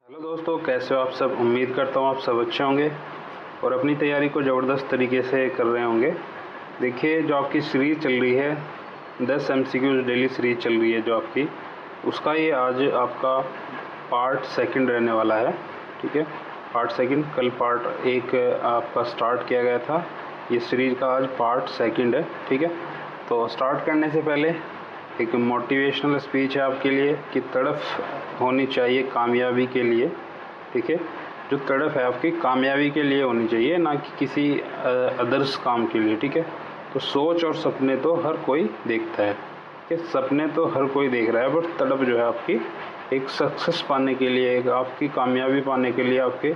Hello दोस्तों, कैसे हो आप सब। उम्मीद करता हूँ आप सब अच्छे होंगे और अपनी तैयारी को ज़बरदस्त तरीके से कर रहे होंगे। देखिए, जो आपकी सीरीज़ चल रही है 10 MCQs डेली सीरीज़ चल रही है जो आपकी, उसका ये आज आपका पार्ट सेकंड रहने वाला है। ठीक है, पार्ट सेकंड। कल पार्ट एक आपका स्टार्ट किया गया था, ये सीरीज़ का आज पार्ट सेकंड है। ठीक है, तो स्टार्ट करने से पहले एक मोटिवेशनल स्पीच है आपके लिए कि तड़फ होनी चाहिए कामयाबी के लिए। ठीक है, जो तड़फ है आपकी कामयाबी के लिए होनी चाहिए, ना कि किसी अदर्स काम के लिए। ठीक है, तो सोच और सपने तो हर कोई देखता है कि सपने तो हर कोई देख रहा है, बट तड़प जो है आपकी एक सक्सेस पाने के लिए, एक आपकी कामयाबी पाने के लिए, आपके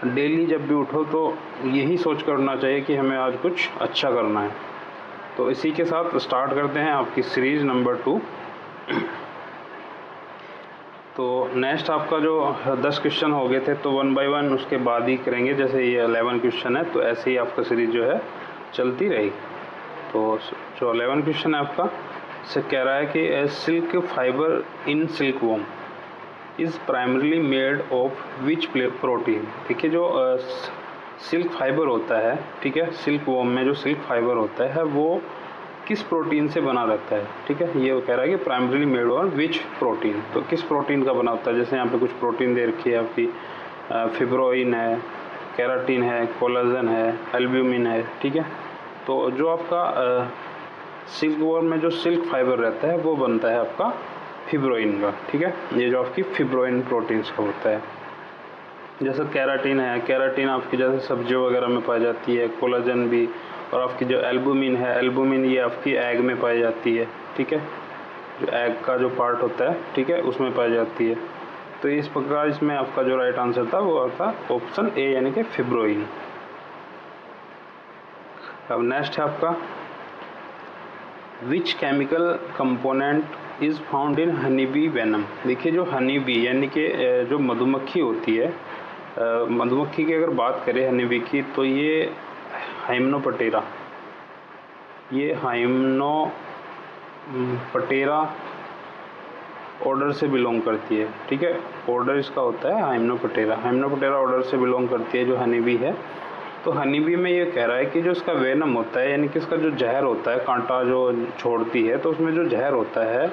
डेली जब भी उठो तो यही सोच कर उठना चाहिए कि हमें आज कुछ अच्छा करना है। तो इसी के साथ स्टार्ट करते हैं आपकी सीरीज़ नंबर 2। तो नेक्स्ट आपका जो 10 क्वेश्चन हो गए थे, तो 1 बाय 1 उसके बाद ही करेंगे। जैसे ये 11 क्वेश्चन है, तो ऐसे ही आपका सीरीज़ जो है चलती रहेगी। तो जो 11 क्वेश्चन है आपका, से कह रहा है कि silk fibre in silk worm is primarily made of which protein. देखिए, जो सिल्क फाइबर होता है, ठीक है, सिल्क वॉर्म में जो सिल्क फाइबर होता है वो किस प्रोटीन से बना रहता है। ठीक है, ये वो कह रहा है कि primarily made of which protein, तो किस प्रोटीन का बना होता है। जैसे यहाँ पे कुछ प्रोटीन दे रखी है आपकी, फिब्रोइन है, केराटिन है, कोलाजन है, एल्ब्यूमिन है। ठीक है, तो जो आपका सिल्क वॉर्म में जो सिल्क फाइबर रहता है वो बनता है आपका फिब्रोइन का। ठीक है, ये जो आपकी फिब्रोइन प्रोटीन्स का होता है। जैसे केराटिन है, केराटिन आपकी जैसे सब्जियों वगैरह में पाई जाती है, कोलाजन भी। और आपकी जो एल्बुमिन है, एल्बुमिन ये आपकी एग में पाई जाती है। ठीक है, जो एग का जो पार्ट होता है, ठीक है, उसमें पाई जाती है। तो इस प्रकार इसमें आपका जो राइट आंसर था वो था ऑप्शन ए, यानी कि फिब्रोइन। अब नेक्स्ट है आपका, which chemical component is found in honey bee venom. देखिए, जो हनी बी यानी कि जो मधुमक्खी होती है, मधुमक्खी की अगर बात करें हनी बी की, तो ये हाइमनोप्टेरा, ये हाइमनोप्टेरा ऑर्डर से बिलोंग करती है। ठीक है, ऑर्डर इसका होता है हाइमनोप्टेरा, हाइमनोप्टेरा ऑर्डर से बिलोंग करती है जो हनी बी है। तो हनी बी में ये कह रहा है कि जो इसका वेनम होता है, यानी कि इसका जो जहर होता है, कांटा जो छोड़ती है, तो उसमें जो जहर होता है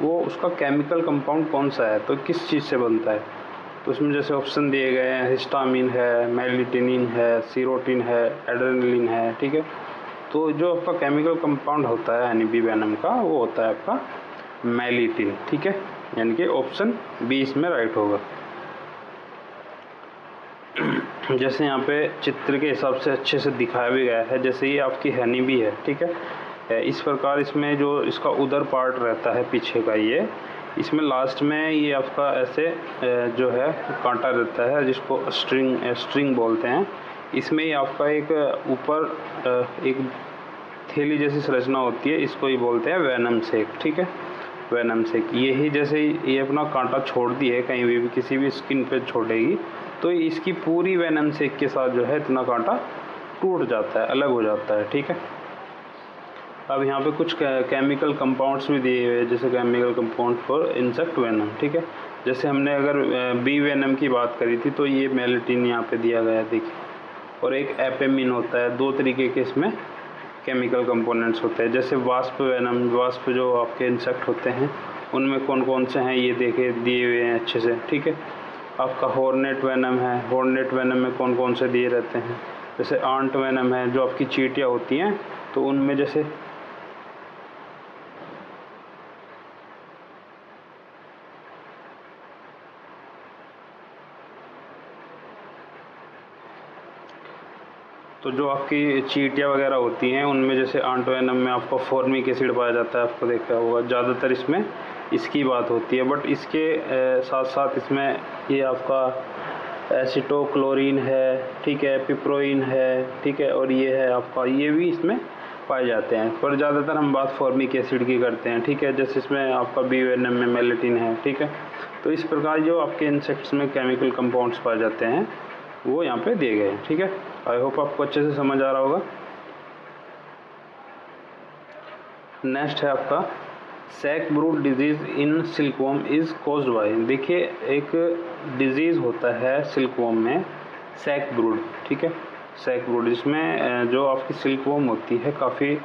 वो उसका केमिकल कंपाउंड कौन सा है, तो किस चीज़ से बनता है। तो इसमें जैसे ऑप्शन दिए गए हैं, हिस्टामिन है, मेलिटिनिन है, सीरोटिन है, एड्रेनलिन है। ठीक है, तो जो आपका केमिकल कंपाउंड होता है हनी बी वेनम का, वो होता है आपका मेलिटिन। ठीक है, यानी कि ऑप्शन बी इसमें राइट होगा। जैसे यहाँ पे चित्र के हिसाब से अच्छे से दिखाया भी गया है, जैसे ये आपकी हनी बी है। ठीक है, इस प्रकार इसमें जो इसका उधर पार्ट रहता है पीछे का, ये इसमें लास्ट में ये आपका ऐसे जो है कांटा रहता है, जिसको स्ट्रिंग बोलते हैं। इसमें ही आपका एक ऊपर एक थैली जैसी संरचना होती है, इसको ही बोलते हैं वेनम सेक। ठीक है, वेनम सेक यही, जैसे ये अपना कांटा छोड़ती है कहीं भी किसी भी स्किन पे छोड़ेगी, तो इसकी पूरी वेनम सेक के साथ जो है इतना कांटा टूट जाता है, अलग हो जाता है। ठीक है, अब यहाँ पे कुछ केमिकल कंपाउंड्स भी दिए हुए हैं, जैसे chemical compound for insect venom. ठीक है, जैसे हमने अगर बी वेनम की बात करी थी, तो ये मेलेटिन यहाँ पे दिया गया है, देखिए। और एक एपेमिन होता है। दो तरीके के इसमें केमिकल कंपोनेंट्स होते हैं। जैसे वास्प वेनम, वास्प जो आपके इंसेक्ट होते हैं, उनमें कौन कौन से हैं ये देखे दिए हुए हैं अच्छे से। ठीक है, आपका हॉर्नेट वेनम है, हॉर्नेट वेनम में कौन कौन से दिए रहते हैं। जैसे आंट वेनम है, जो आपकी चींटियाँ होती हैं, तो उनमें जैसे तो जो आपकी चींटियाँ वगैरह होती हैं, उनमें जैसे आंट वेनम में आपको फॉर्मिक एसिड पाया जाता है, आपको देखा होगा ज़्यादातर इसमें इसकी बात होती है। बट इसके साथ साथ इसमें ये आपका एसिटोक्लोरीन है, ठीक है, पिप्रोइन है, ठीक है, और ये है आपका, ये भी इसमें पाए जाते हैं, पर ज़्यादातर हम बात फॉर्मिक एसिड की करते हैं। ठीक है, जैसे इसमें आपका बी वेनम में मेलेटिन है। ठीक है, तो इस प्रकार जो आपके इंसेक्ट्स में केमिकल कंपाउंड्स पाए जाते हैं वो यहाँ पे दिए गए हैं। ठीक है, आई होप आपको अच्छे से समझ आ रहा होगा। नेक्स्ट है आपका sac brood disease in silkworm is caused by, देखिए एक डिजीज़ होता है सिल्कवॉर्म में सैक ब्रूड, ठीक है, सैक ब्रूड, जिसमें जो आपकी सिल्कवॉर्म होती है काफ़ी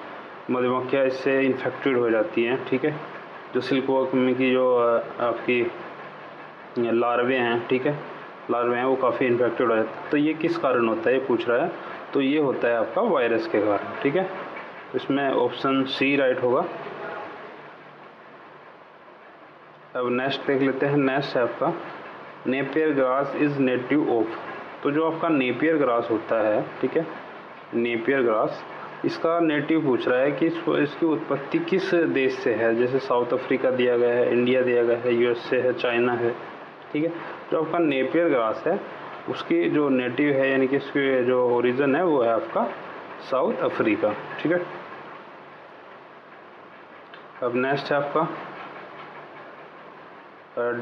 मधुमक्खियाँ इससे इन्फेक्टेड हो जाती हैं, ठीक है, जो सिल्कवॉर्म की जो आपकी लार्वे हैं, ठीक है, लार्वे हैं वो काफ़ी इन्फेक्टेड हो जाते हैं। तो ये किस कारण होता है ये पूछ रहा है, तो ये होता है आपका वायरस के कारण, ठीक है, इसमें ऑप्शन सी राइट होगा। अब नेक्स्ट देख लेते हैं। नेक्स्ट है आपका Napier grass is native of, तो जो आपका नेपियर ग्रास होता है, ठीक है, नेपियर ग्रास, इसका नेटिव पूछ रहा है कि इसकी उत्पत्ति किस देश से है, जैसे साउथ अफ्रीका दिया गया है, इंडिया दिया गया है, यूएसए है, चाइना है, ठीक है। जो आपका नेपियर ग्रास है उसकी जो नेटिव है यानी कि इसकी जो ओरिजिन है वो है आपका साउथ अफ्रीका, ठीक है। अब नेक्स्ट है आपका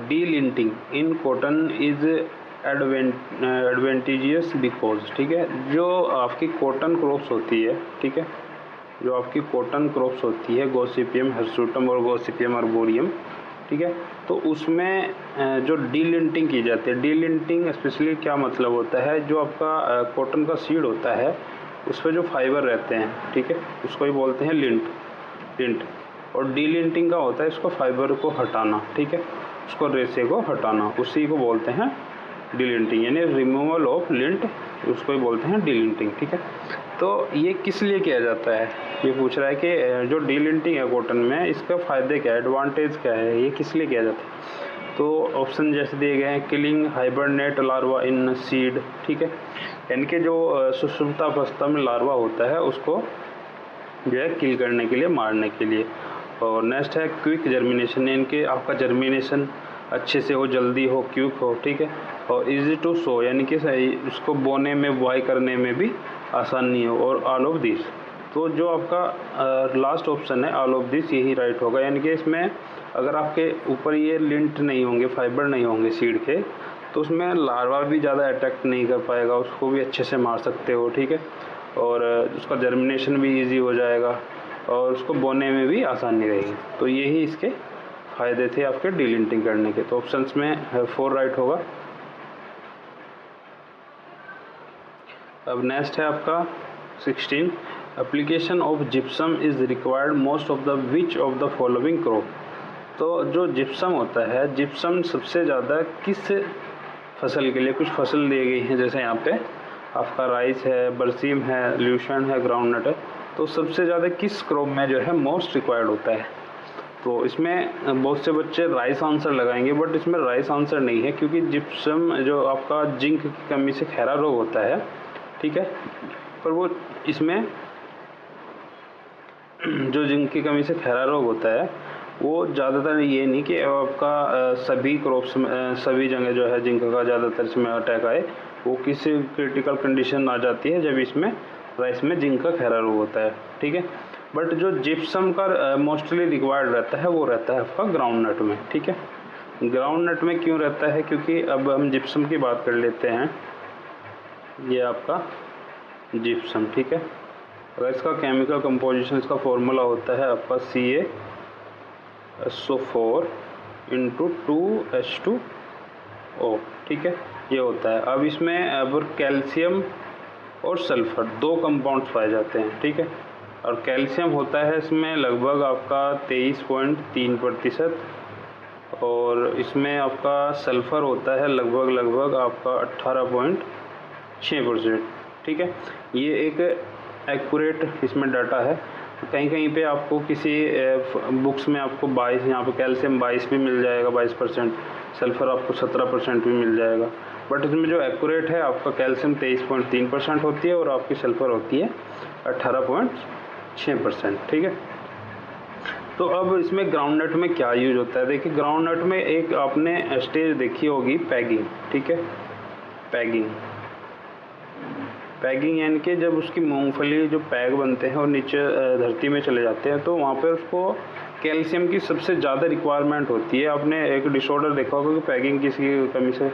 डीलिंटिंग इन कॉटन इज एडवेंटेजियस बिकॉज, ठीक है, जो आपकी कॉटन क्रॉप्स होती है, ठीक है, जो आपकी कॉटन क्रॉप्स होती है गॉसिपियम हिर्सुटम और गॉसिपियम आर्बोरियम, ठीक है, तो उसमें जो डीलिंटिंग की जाती है, डीलिंटिंग स्पेशली क्या मतलब होता है, जो आपका कॉटन का सीड होता है उस पर जो फाइबर रहते हैं, ठीक है, उसको ही बोलते हैं लिंट, और डीलिंटिंग का होता है इसको फाइबर को हटाना, ठीक है, उसको रेशे को हटाना, उसी को बोलते हैं डीलिंटिंग, यानी रिमूवल ऑफ लिंट, उसको ही बोलते हैं डीलिंटिंग, ठीक है। तो ये किस लिए किया जाता है, ये पूछ रहा है कि जो डीलिंटिंग है कॉटन में इसका फ़ायदे क्या है, एडवांटेज क्या है, ये किस लिए किया जाता है। तो ऑप्शन जैसे दिए गए हैं, किलिंग हाइबरनेट लार्वा इन सीड, ठीक है, यानी कि जो सुषुप्त अवस्था में लार्वा होता है उसको जो है किल करने के लिए, मारने के लिए। और नेक्स्ट है क्विक जर्मिनेशन, यानी कि आपका जर्मिनेशन अच्छे से हो, जल्दी हो, क्विक हो, ठीक है, और इजी टू सो, यानी कि उसको बोने में, बुआई करने में भी आसानी हो, और ऑल ऑफ दिस, तो जो आपका लास्ट ऑप्शन है ऑल ऑफ दिस यही राइट होगा, यानी कि इसमें अगर आपके ऊपर ये लिंट नहीं होंगे, फाइबर नहीं होंगे सीड के, तो उसमें लार्वा भी ज़्यादा अटैक नहीं कर पाएगा, उसको भी अच्छे से मार सकते हो, ठीक है, और उसका जर्मिनेशन भी ईजी हो जाएगा और उसको बोने में भी आसानी रहेगी। तो यही इसके फ़ायदे थे आपके डीलिंटिंग करने के। तो ऑप्शंस में 4 राइट होगा। अब नेक्स्ट है आपका 16, application of gypsum is required most of the which of the following crop, तो जो जिप्सम होता है, जिप्सम सबसे ज़्यादा किस फसल के लिए, कुछ फसल दी गई हैं, जैसे यहाँ पे आपका राइस है, बरसीम है, ल्यूशन है, ग्राउंडनट है, तो सबसे ज़्यादा किस क्रॉप में जो है मोस्ट रिक्वायर्ड होता है। तो इसमें बहुत से बच्चे राइस आंसर लगाएंगे, बट इसमें राइस आंसर नहीं है, क्योंकि जिप्सम जो आपका जिंक की कमी से खैरा रोग होता है, ठीक है, पर वो इसमें जो जिंक की कमी से खैरा रोग होता है वो ज़्यादातर ये नहीं कि आपका सभी क्रॉप्स में, सभी जगह जो है जिंक का ज़्यादातर इसमें अटैक आए, वो किसी क्रिटिकल कंडीशन आ जाती है जब इसमें राइस में जिंक का खैरा रोग होता है, ठीक है। बट जो जिप्सम का मोस्टली रिक्वायर्ड रहता है वो रहता है आपका ग्राउंडनट में, ठीक है। ग्राउंडनट में क्यों रहता है, क्योंकि अब हम जिप्सम की बात कर लेते हैं, ये आपका जिप्सम, ठीक है, अगर इसका केमिकल कंपोजिशन, इसका फॉर्मूला होता है आपका CaSO4 × 2H2O, ठीक है, ये होता है। अब इसमें अब कैल्शियम और सल्फ़र 2 कंपाउंड्स पाए जाते हैं, ठीक है, और कैल्शियम होता है इसमें लगभग आपका 23.3%, और इसमें आपका सल्फ़र होता है लगभग आपका 18.6%, ठीक है। ये एक एक्यूरेट इसमें डाटा है। कहीं कहीं पे आपको किसी बुक्स में आपको 22, यहाँ पे कैल्शियम 22 भी मिल जाएगा, 22%, सल्फ़र आपको 17% भी मिल जाएगा, बट इसमें जो एक्यूरेट है आपका कैल्शियम 23.3% होती है और आपकी सल्फ़र होती है 18.6%, ठीक है। तो अब इसमें ग्राउंडनट में क्या यूज होता है, देखिए ग्राउंडनट में एक आपने स्टेज देखी होगी पैगिंग, ठीक है, पैगिंग यानी कि जब उसकी मूंगफली जो पैग बनते हैं और नीचे धरती में चले जाते हैं, तो वहाँ पर उसको कैल्शियम की सबसे ज़्यादा रिक्वायरमेंट होती है। आपने एक डिसऑर्डर देखा होगा कि पैगिंग किसी कमी से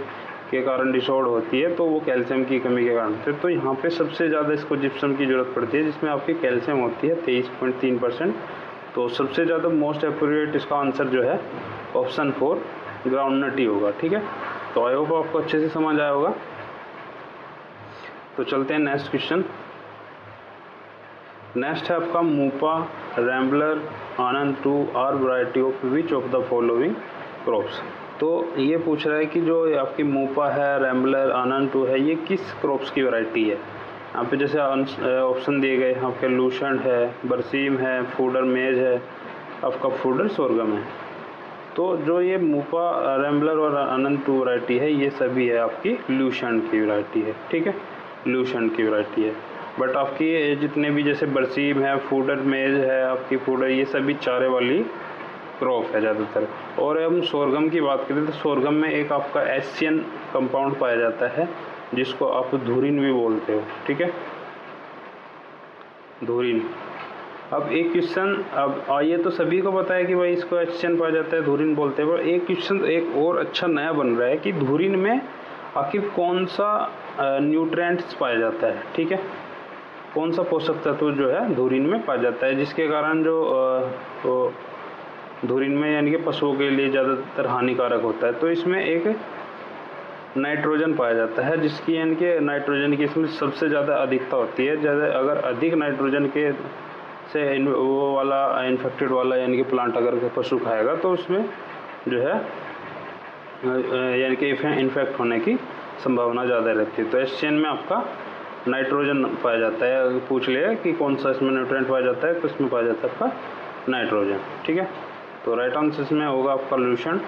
के कारण डिसऑर्डर होती है, तो वो कैल्शियम की कमी के कारण होती है। तो यहाँ पे सबसे ज़्यादा इसको जिप्सम की ज़रूरत पड़ती है, जिसमें आपकी कैल्शियम होती है 23.3%, तो सबसे ज़्यादा मोस्ट एप्रोप्रिएट इसका आंसर जो है ऑप्शन 4 ग्राउंडनट ही होगा। ठीक है, तो आई होप आपको अच्छे से समझ आया होगा। तो चलते हैं नेक्स्ट क्वेश्चन। नेक्स्ट है आपका मूपा, rambler, Anand 2 are variety of which of the following crops. तो ये पूछ रहा है कि जो आपकी मूपा है, रैम्बलर, आनंद 2 है, ये किस क्रॉप्स की वैरायटी है। यहाँ पे जैसे ऑप्शन दिए गए आपके लूशन है, बरसीम है, फूडर मेज है, आपका फूडर सोरगम है। तो जो ये मूपा, रैम्बलर और आनंद 2 वैरायटी है, ये सभी है आपकी लूशन की वैरायटी है। ठीक है, लूशन की वैरायटी है। बट आपकी जितने भी जैसे बरसीम है, फूडर मेज है, आपकी फूडर, ये सभी चारे वाली क्रॉप है ज़्यादातर। और हम सोरगम की बात करें तो सोरगम में एक आपका एशियन कंपाउंड पाया जाता है जिसको आप धुरिन भी बोलते हो। ठीक है, धुरिन। अब एक क्वेश्चन, अब ये तो सभी को पता है कि भाई इसको एशियन पाया जाता है, धुरिन बोलते हैं। पर एक क्वेश्चन एक और अच्छा नया बन रहा है कि धुरिन में आखिर कौन सा न्यूट्रिएंट्स पाया जाता है। ठीक है, कौन सा पोषक तत्व जो है धुरिन में पाया जाता है, जिसके कारण जो धुरिन में यानी कि पशुओं के लिए ज़्यादातर हानिकारक होता है। तो इसमें एक नाइट्रोजन पाया जाता है, जिसकी यानी कि नाइट्रोजन की इसमें सबसे ज़्यादा अधिकता होती है। ज़्यादा अगर अधिक नाइट्रोजन के से वो वाला इन्फेक्टेड वाला यानी कि प्लांट अगर पशु खाएगा तो उसमें जो है यानी कि इन्फेक्ट होने की संभावना ज़्यादा रहती है। तो एशियन में आपका नाइट्रोजन पाया जाता है। पूछ लिया कि कौन सा इसमें न्यूट्रिएंट पाया जाता है, तो इसमें पाया जाता है आपका नाइट्रोजन। ठीक है, तो राइट आंसर इसमें होगा आपका लूशन।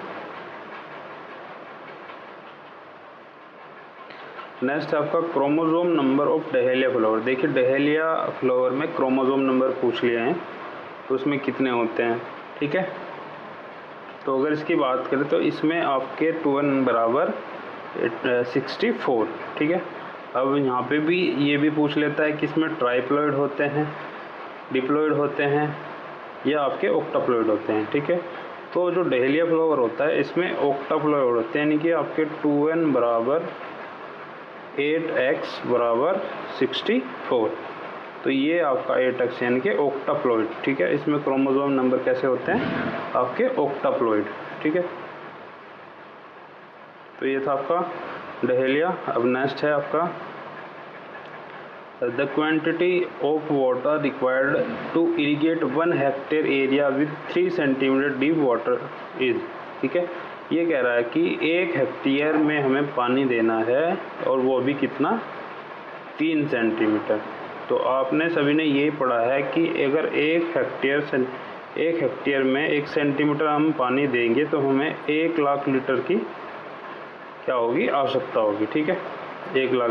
नेक्स्ट है आपका chromosome number of dahlia flower. देखिए डहेलिया फ्लावर में क्रोमोसोम नंबर पूछ लिए हैं, तो उसमें कितने होते हैं। ठीक है, तो अगर इसकी बात करें तो इसमें आपके 2n बराबर 64। ठीक है, अब यहाँ पे भी ये भी पूछ लेता है कि इसमें ट्राइप्लॉइड होते हैं, डिप्लॉइड होते हैं या आपके ऑक्टाप्लॉइड होते हैं। ठीक है, तो जो डहेलिया फ्लावर होता है इसमें ऑक्टाप्लॉइड होते हैं, यानी कि आपके 2n बराबर 8x बराबर 64। तो ये आपका 8x यानी कि ऑक्टाप्लॉइड। ठीक है, इसमें क्रोमोसोम नंबर कैसे होते हैं आपके ऑक्टाप्लॉइड। ठीक है, तो ये था आपका डहेलिया। अब नेक्स्ट है आपका the quantity of water required to irrigate 1 hectare area with 3 centimetre deep water is. ठीक है, ये कह रहा है कि 1 हेक्टेयर में हमें पानी देना है और वो भी कितना, 3 सेंटीमीटर। तो आपने सभी ने ये पढ़ा है कि अगर 1 हेक्टेयर में 1 सेंटीमीटर हम पानी देंगे तो हमें 1 लाख लीटर की क्या होगी, आवश्यकता होगी। ठीक है, 1 लाख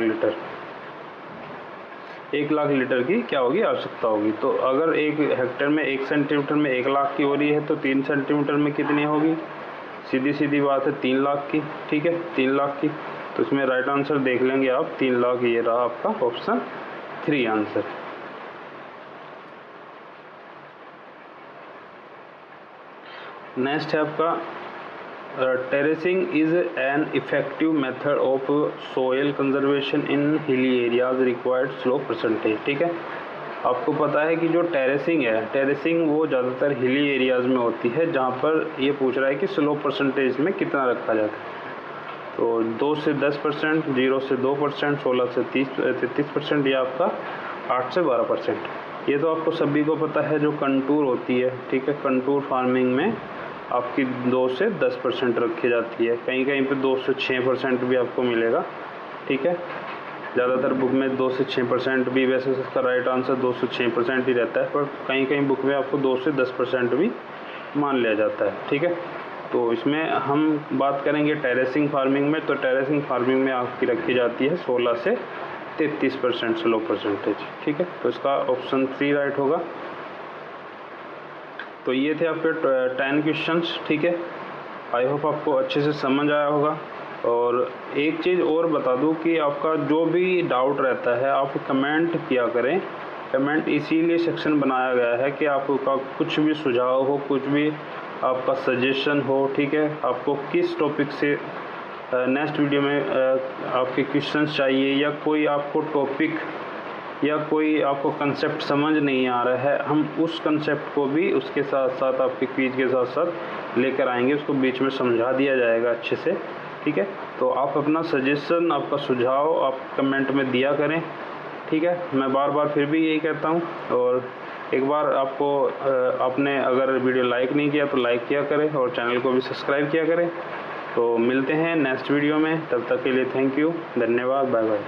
लीटर की क्या होगी, आवश्यकता होगी। तो अगर 1 हेक्टेयर में 1 सेंटीमीटर में 1 लाख की हो रही है तो 3 सेंटीमीटर में कितनी होगी, सीधी सीधी बात है 3 लाख की। ठीक है, 3 लाख की। तो इसमें राइट आंसर देख लेंगे आप, 3 लाख ये रहा आपका ऑप्शन 3 आंसर। नेक्स्ट है आपका terracing is an effective method of soil conservation in hilly areas required slow percentage. ठीक है, आपको पता है कि जो टेरेसिंग है, टेरेसिंग वो ज़्यादातर हिली एरियाज़ में होती है, जहाँ पर ये पूछ रहा है कि स्लो परसेंटेज में कितना रखा जाता है। तो 2 से 10%, 0 से 2%, 16 से 33% या आपका 8 से 12%। ये तो आपको सभी को पता है जो कंटूर होती है। ठीक है, कंटूर फार्मिंग में आपकी 2 से 10% रखी जाती है, कहीं कहीं पे 2 से 6% भी आपको मिलेगा। ठीक है, ज़्यादातर बुक में 2 से 6% भी, वैसे इसका राइट आंसर 2 से 6% ही रहता है, पर कहीं कहीं बुक में आपको 2 से 10% भी मान लिया जाता है। ठीक है, तो इसमें हम बात करेंगे टेरेसिंग फार्मिंग में, तो टेरेसिंग फार्मिंग में आपकी रखी जाती है 16 से 33% स्लो परसेंटेज। ठीक है, तो इसका ऑप्शन 3 राइट होगा। तो ये थे आपके 10 क्वेश्चंस। ठीक है, आई होप आपको अच्छे से समझ आया होगा। और एक चीज़ और बता दूं कि आपका जो भी डाउट रहता है आप कमेंट किया करें। कमेंट इसीलिए सेक्शन बनाया गया है कि आपका कुछ भी सुझाव हो, कुछ भी आपका सजेशन हो। ठीक है, आपको किस टॉपिक से नेक्स्ट वीडियो में आपके क्वेश्चंस चाहिए या कोई आपको टॉपिक या कोई आपको कंसेप्ट समझ नहीं आ रहा है, हम उस कंसेप्ट को भी उसके साथ साथ आपके क्विज के साथ साथ लेकर आएंगे, उसको बीच में समझा दिया जाएगा अच्छे से, ठीक है। तो आप अपना सजेशन, आपका सुझाव आप कमेंट में दिया करें, ठीक है। मैं बार बार फिर भी यही कहता हूँ। और एक बार आपने अगर वीडियो लाइक नहीं किया तो लाइक किया करें और चैनल को भी सब्सक्राइब किया करें। तो मिलते हैं नेक्स्ट वीडियो में, तब तक के लिए थैंक यू, धन्यवाद, बाय बाय।